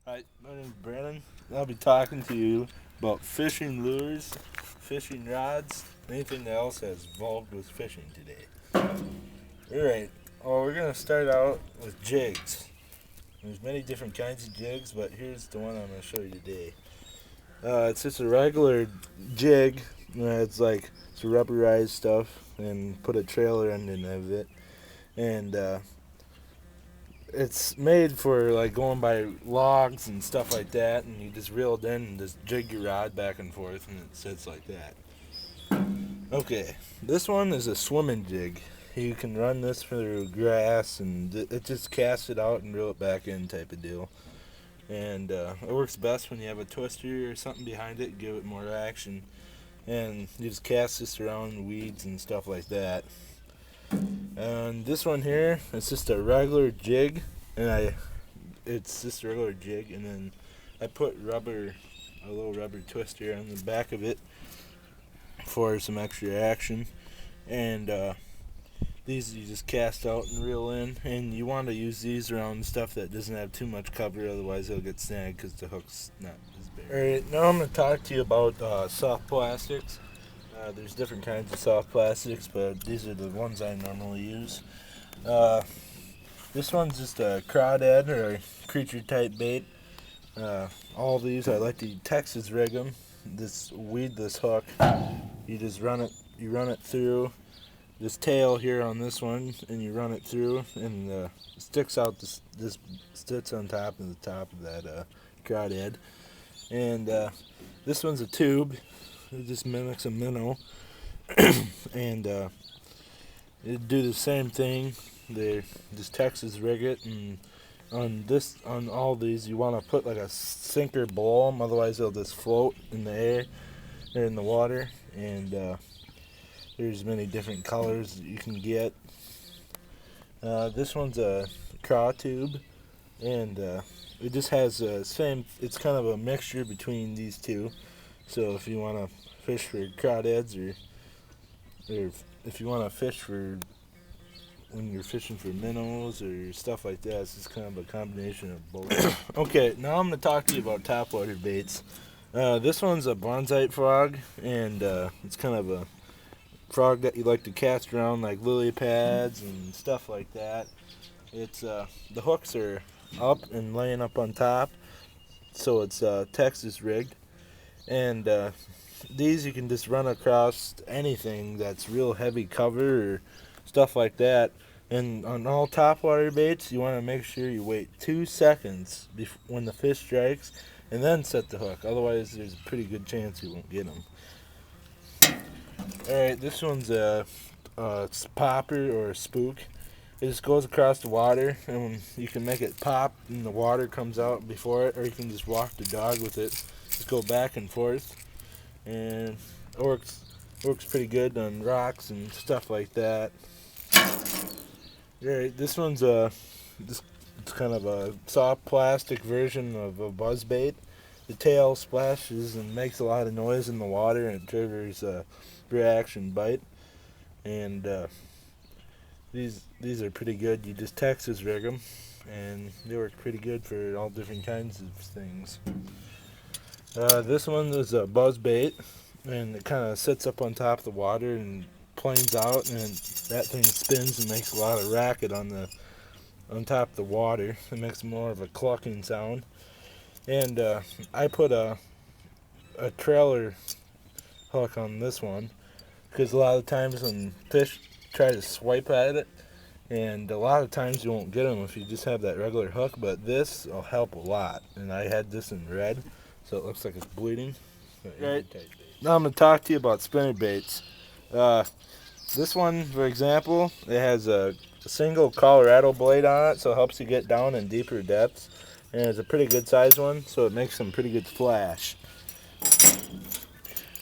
Hi, my name is Brandon. I'll be talking to you about fishing lures, fishing rods, anything else that's involved with fishing today. Alright, well, we're going to start out with jigs. There's many different kinds of jigs, but here's the one I'm going to show you today. It's just a regular jig. It's rubberized stuff and put a trailer ending of it. And it's made for like going by logs and stuff like that, and you just reel it in and just jig your rod back and forth, and it sits like that. Okay, this one is a swimming jig. You can run this through grass, and it just casts it out and reel it back in type of deal. And it works best when you have a twister or something behind it, give it more action. And you just cast this around weeds and stuff like that. And this one here, it's just a regular jig, and it's just a regular jig, and then I put a little rubber twister on the back of it for some extra action. And these you just cast out and reel in, and you want to use these around stuff that doesn't have too much cover, otherwise it'll get snagged because the hook's not as big. Alright, now I'm going to talk to you about soft plastics. There's different kinds of soft plastics, but these are the ones I normally use. This one's just a crawdad or a creature type bait. All these I like to Texas rig them. This weedless hook. You just run it through this tail here on this one, and you run it through, and sticks out this sits on top of that crawdad. And this one's a tube. It just mimics a minnow, and it do the same thing. They just Texas rig it, and on all these you want to put like a sinker below them, otherwise they'll just float in the air or in the water. And there's many different colors that you can get. This one's a craw tube, and it just has the same. It's kind of a mixture between these two. So if you want to fish for crawdads, or if you want to fish for when you're fishing for minnows or stuff like that, it's just kind of a combination of both. Okay, now I'm going to talk to you about topwater baits. This one's a bonsai frog, and it's kind of a frog that you like to cast around like lily pads and stuff like that. It's the hooks are up and laying up on top, so it's Texas rigged. And these you can just run across anything that's real heavy cover or stuff like that. And on all topwater baits, you want to make sure you wait 2 seconds when the fish strikes, and then set the hook. Otherwise, there's a pretty good chance you won't get them. All right, this one's a popper or a spook. It just goes across the water, and you can make it pop, and the water comes out before it, or you can just walk the dog with it. Just go back and forth, and it works pretty good on rocks and stuff like that. Alright, this one's it's kind of a soft plastic version of a buzz bait. The tail splashes and makes a lot of noise in the water, and it triggers a reaction bite. And these are pretty good. You just Texas rig them, and they work pretty good for all different kinds of things. This one is a buzz bait, and it kind of sits up on top of the water and planes out, and that thing spins and makes a lot of racket on top of the water. It makes more of a clucking sound. And I put a trailer hook on this one, because a lot of times when fish try to swipe at it, and a lot of times you won't get them if you just have that regular hook, but this will help a lot. And I had this in red, so it looks like it's bleeding. Right. Now I'm going to talk to you about spinner baits. This one, for example, it has a single Colorado blade on it, so it helps you get down in deeper depths. And it's a pretty good size one, so it makes some pretty good flash.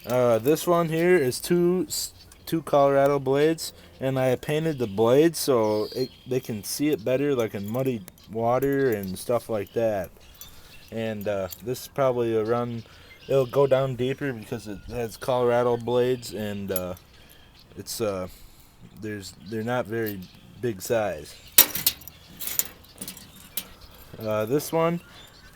This one here is two Colorado blades, and I painted the blades so they can see it better, like in muddy water and stuff like that. And this probably it'll go down deeper because it has Colorado blades, and they're not very big size. This one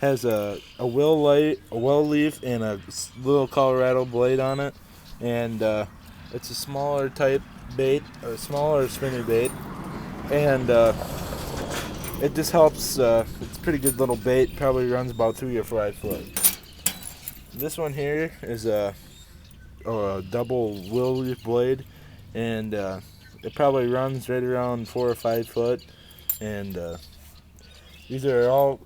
Has a well leaf and a little Colorado blade on it, and it's a smaller type bait, a smaller spinner bait, and it just helps. It's a pretty good little bait. Probably runs about 3 or 5 foot. This one here is a double will leaf blade, and it probably runs right around 4 or 5 foot. And these are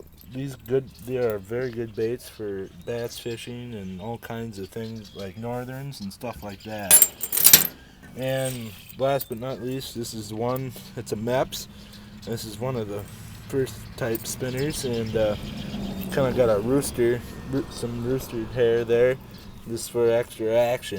very good baits for bass fishing and all kinds of things like northerns and stuff like that. And last but not least, this is one. It's a MEPS. This is one of the first type spinners, and kind of got a some roostered hair there, just for extra action.